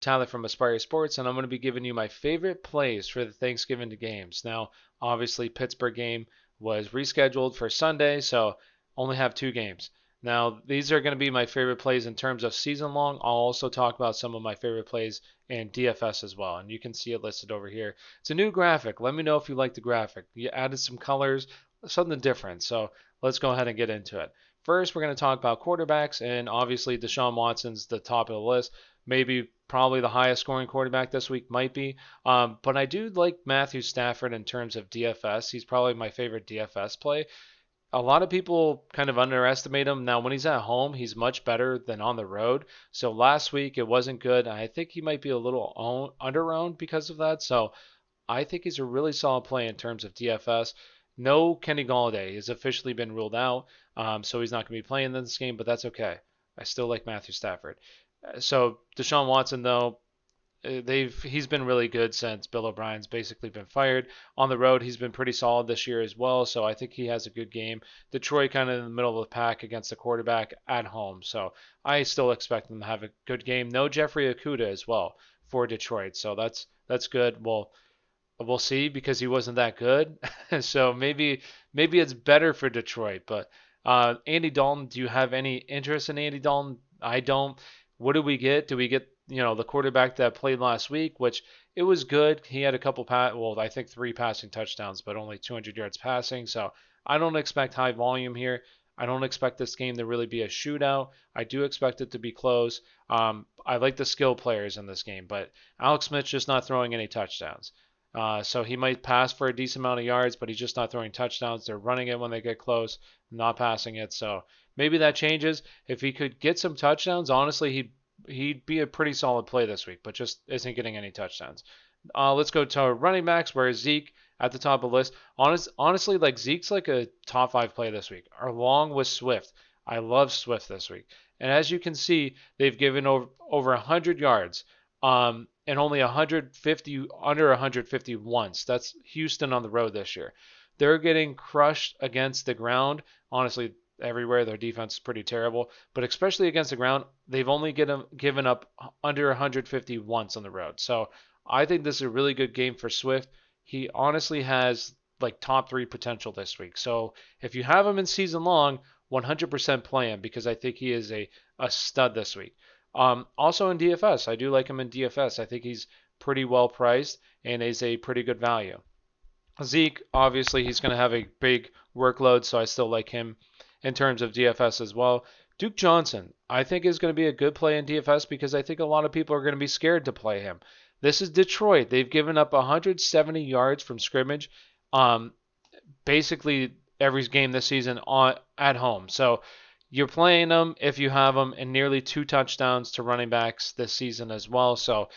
Tyler from Aspire Sports, and I'm going to be giving you my favorite plays for the Thanksgiving games. Now, obviously, Pittsburgh game was rescheduled for Sunday, so only have two games. Now, these are going to be my favorite plays in terms of season long. I'll also talk about some of my favorite plays in DFS as well, and you can see it listed over here. It's a new graphic. Let me know if you like the graphic. You added some colors, something different. So let's go ahead and get into it. First, we're going to talk about quarterbacks, and obviously DeShaun Watson's the top of the list. Maybe probably the highest scoring quarterback this week might be. But I do like Matthew Stafford in terms of DFS. He's probably my favorite DFS play. A lot of people kind of underestimate him. Now, when he's at home, he's much better than on the road. So last week it wasn't good. I think he might be a little under-owned because of that. So I think he's a really solid play in terms of DFS. No Kenny Galladay has officially been ruled out, so he's not going to be playing in this game, but that's okay. I still like Matthew Stafford. So Deshaun Watson, though, he's been really good since Bill O'Brien's basically been fired. On the road, he's been pretty solid this year as well, so I think he has a good game. Detroit kind of in the middle of the pack against the quarterback at home, so I still expect them to have a good game. No Jeffrey Okuda as well for Detroit, so that's good. Well, we'll see because he wasn't that good. So maybe it's better for Detroit. But Andy Dalton, do you have any interest in Andy Dalton? I don't. What do we get? Do we get the quarterback that played last week, which it was good. He had a couple I think three passing touchdowns, but only 200 yards passing. So I don't expect high volume here. I don't expect this game to really be a shootout. I do expect it to be close. I like the skill players in this game, but Alex Smith's just not throwing any touchdowns. So he might pass for a decent amount of yards, but he's just not throwing touchdowns. They're running it when they get close, not passing it. So maybe that changes. If he could get some touchdowns, honestly, he'd be a pretty solid play this week, but just isn't getting any touchdowns. Let's go to running backs, where Zeke at the top of the list. Honestly, like Zeke's like a top five play this week, along with Swift. I love Swift this week, and as you can see, they've given over 100 yards. And only 150 under 150 once. That's Houston on the road this year. They're getting crushed against the ground. Honestly, everywhere their defense is pretty terrible, but especially against the ground, they've only given up under 150 once on the road. So I think this is a really good game for Swift. He honestly has like top three potential this week. So if you have him in season long, 100% play him because I think he is a stud this week. Also in DFS, I do like him in DFS. I think he's pretty well priced and is a pretty good value. Zeke, obviously, he's going to have a big workload, so I still like him in terms of DFS as well. Duke Johnson, I think is going to be a good play in DFS because I think a lot of people are going to be scared to play him. This is Detroit. They've given up 170 yards from scrimmage, basically every game this season at home. So you're playing them if you have them, and nearly two touchdowns to running backs this season as well. So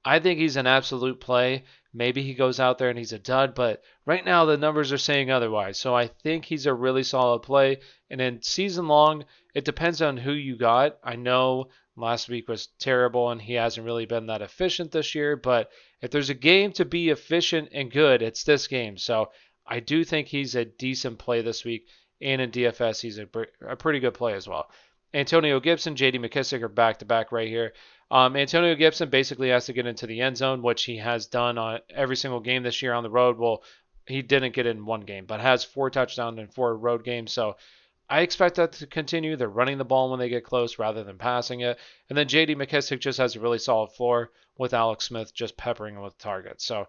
I think he's an absolute play. Maybe he goes out there and he's a dud, but right now the numbers are saying otherwise. So I think he's a really solid play. And in season long, it depends on who you got. I know last week was terrible and he hasn't really been that efficient this year, but if there's a game to be efficient and good, it's this game. So I do think he's a decent play this week. And in DFS, he's a pretty good play as well. Antonio Gibson, J.D. McKissic are back-to-back right here. Antonio Gibson basically has to get into the end zone, which he has done on every single game this year on the road. Well, he didn't get in one game, but has 4 touchdowns in 4 road games. So I expect that to continue. They're running the ball when they get close rather than passing it. And then J.D. McKissic just has a really solid floor with Alex Smith just peppering him with targets. So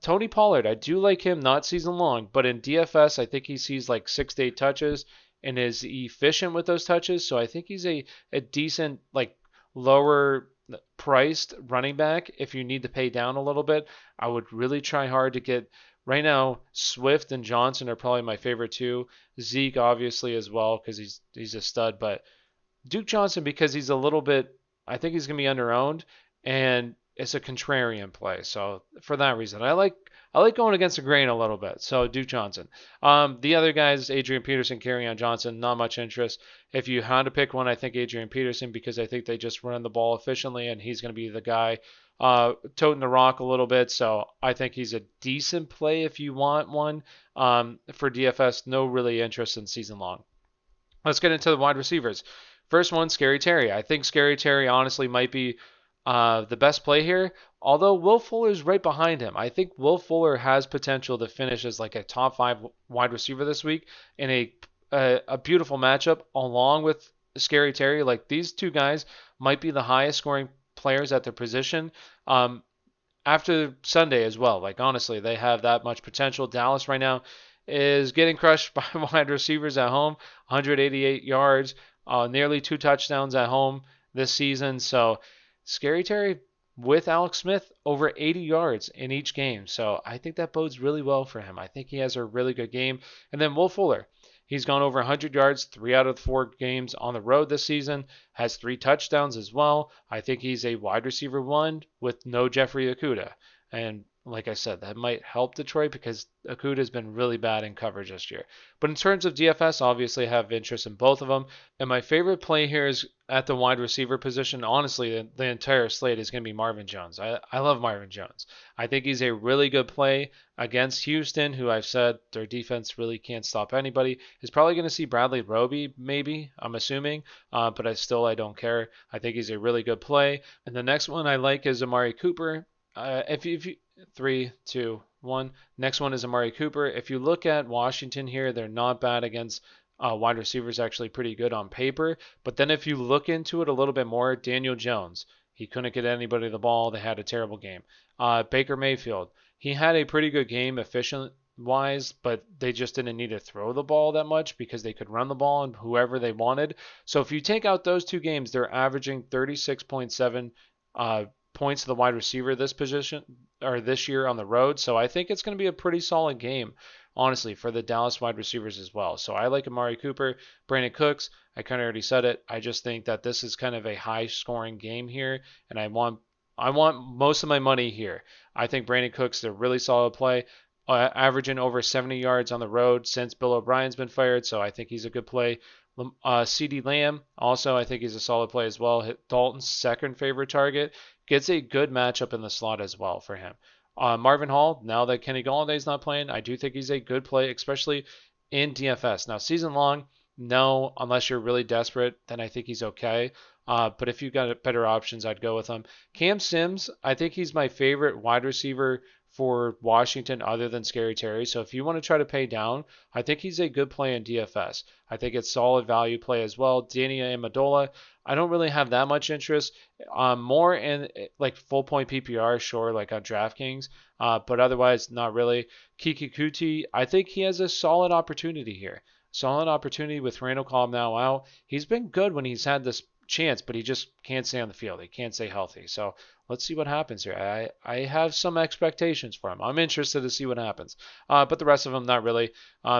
Tony Pollard, I do like him, not season long, but in DFS, I think he sees like 6 to 8 touches and is efficient with those touches. So I think he's a decent, like lower priced running back. If you need to pay down a little bit, I would really try hard to get. Right now, Swift and Johnson are probably my favorite two. Zeke, obviously, as well, because he's a stud. But Duke Johnson, because he's a little bit, I think he's going to be under-owned. And it's a contrarian play. So for that reason, I like going against the grain a little bit. So Duke Johnson. The other guys, Adrian Peterson, Kerryon Johnson, not much interest. If you had to pick one, I think Adrian Peterson because I think they just run the ball efficiently and he's going to be the guy toting the rock a little bit. So I think he's a decent play if you want one. For DFS, no really interest in season long. Let's get into the wide receivers. First one, Scary Terry. I think Scary Terry honestly might be the best play here, although Will Fuller is right behind him. I think Will Fuller has potential to finish as like a top 5 wide receiver this week in a beautiful matchup along with Scary Terry. Like these two guys might be the highest scoring players at their position. Um, After Sunday as well. Like honestly, they have that much potential. Dallas right now is getting crushed by wide receivers at home, 188 yards, nearly 2 touchdowns at home this season. So Scary Terry with Alex Smith over 80 yards in each game. So I think that bodes really well for him. I think he has a really good game. And then Will Fuller. He's gone over 100 yards 3 out of the 4 games on the road this season, has 3 touchdowns as well. I think he's a wide receiver one with no Jeffrey Okudah. And like I said, that might help Detroit because Okudah has been really bad in coverage this year. But in terms of DFS, obviously I have interest in both of them. And my favorite play here is at the wide receiver position. Honestly, the entire slate is going to be Marvin Jones. I love Marvin Jones. I think he's a really good play against Houston, who I've said their defense really can't stop anybody. Is probably going to see Bradley Roby, maybe, I'm assuming, but I don't care. I think he's a really good play. And the next one I like is Amari Cooper. If you 3, 2, 1. Next one is Amari Cooper. If you look at Washington here, they're not bad against wide receivers, actually pretty good on paper. But then if you look into it a little bit more, Daniel Jones, he couldn't get anybody the ball. They had a terrible game. Baker Mayfield, he had a pretty good game efficient wise, but they just didn't need to throw the ball that much because they could run the ball and whoever they wanted. So if you take out those 2 games, they're averaging 36.7 points to the wide receiver this position or this year on the road. So I think it's going to be a pretty solid game, honestly, for the Dallas wide receivers as well. So I like Amari Cooper, Brandon Cooks. I kind of already said it. I just think that this is kind of a high scoring game here, and I want most of my money here. I think Brandon Cooks is a really solid play, averaging over 70 yards on the road since Bill O'Brien's been fired. So I think he's a good play. CeeDee Lamb, also, I think he's a solid play as well. Dalton's second favorite target. Gets a good matchup in the slot as well for him. Marvin Hall, now that Kenny Galladay's not playing, I do think he's a good play, especially in DFS. Now, season long, no, unless you're really desperate, then I think he's okay. But if you've got better options, I'd go with him. Cam Sims, I think he's my favorite wide receiver for Washington other than Scary Terry. So if you want to try to pay down, I think he's a good play in DFS. I think it's solid value play as well. Danny Amendola, I don't really have that much interest. More in like full point PPR, sure, like on DraftKings, but otherwise not really. Kiki Kuti, I think he has a solid opportunity here. Solid opportunity with Randall Cobb now out. He's been good when he's had this chance, but he just can't stay on the field. He can't stay healthy. So let's see what happens here. I have some expectations for him. I'm interested to see what happens. But the rest of them, not really.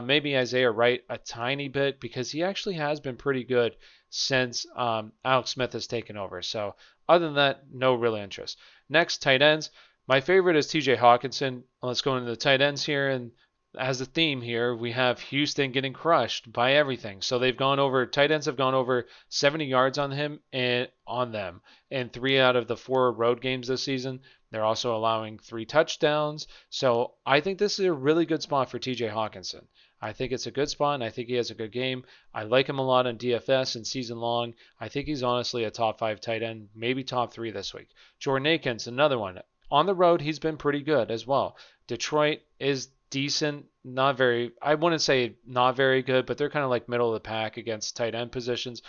Maybe Isaiah Wright a tiny bit because he actually has been pretty good since Alex Smith has taken over. So other than that, no real interest. Next, tight ends. My favorite is TJ Hockenson. Let's go into the tight ends here. And as a theme here, we have Houston getting crushed by everything. So tight ends have gone over 70 yards on him and on them in 3 out of the 4 road games this season. They're also allowing 3 touchdowns. So I think this is a really good spot for TJ Hockenson. I think it's a good spot, and I think he has a good game. I like him a lot in DFS and season long. I think he's honestly a top 5 tight end, maybe top 3 this week. Jordan Akins, another one. On the road, he's been pretty good as well. Detroit is decent, I wouldn't say not very good, but they're kind of like middle of the pack against tight end positions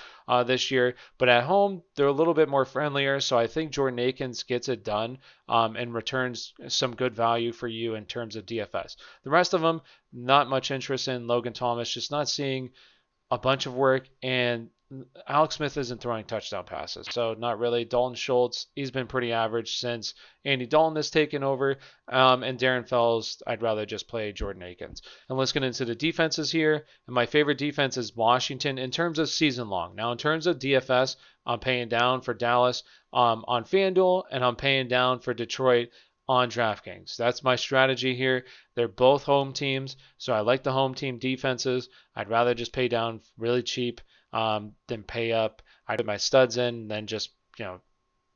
this year. But at home, they're a little bit more friendlier, so I think Jordan Akins gets it done and returns some good value for you in terms of DFS. The rest of them, not much interest in. Logan Thomas, just not seeing a bunch of work, and Alex Smith isn't throwing touchdown passes, so not really. Dalton Schultz, he's been pretty average since Andy Dalton has taken over, and Darren Fells, I'd rather just play Jordan Akins. And let's get into the defenses here, and my favorite defense is Washington in terms of season long. Now, in terms of DFS, I'm paying down for Dallas on FanDuel, and I'm paying down for Detroit on DraftKings. That's my strategy here. They're both home teams, so I like the home team defenses. I'd rather just pay down really cheap than pay up. I put my studs in, and then just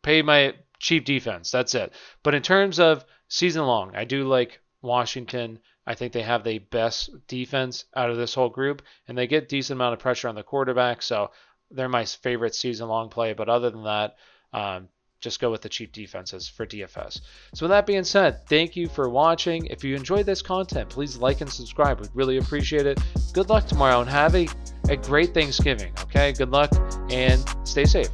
pay my cheap defense. That's it. But in terms of season long, I do like Washington. I think they have the best defense out of this whole group, and they get decent amount of pressure on the quarterback. So they're my favorite season long play. But other than that, just go with the cheap defenses for DFS. So with that being said, thank you for watching. If you enjoyed this content, please like and subscribe. We'd really appreciate it. Good luck tomorrow and have a great Thanksgiving. Okay, good luck and stay safe.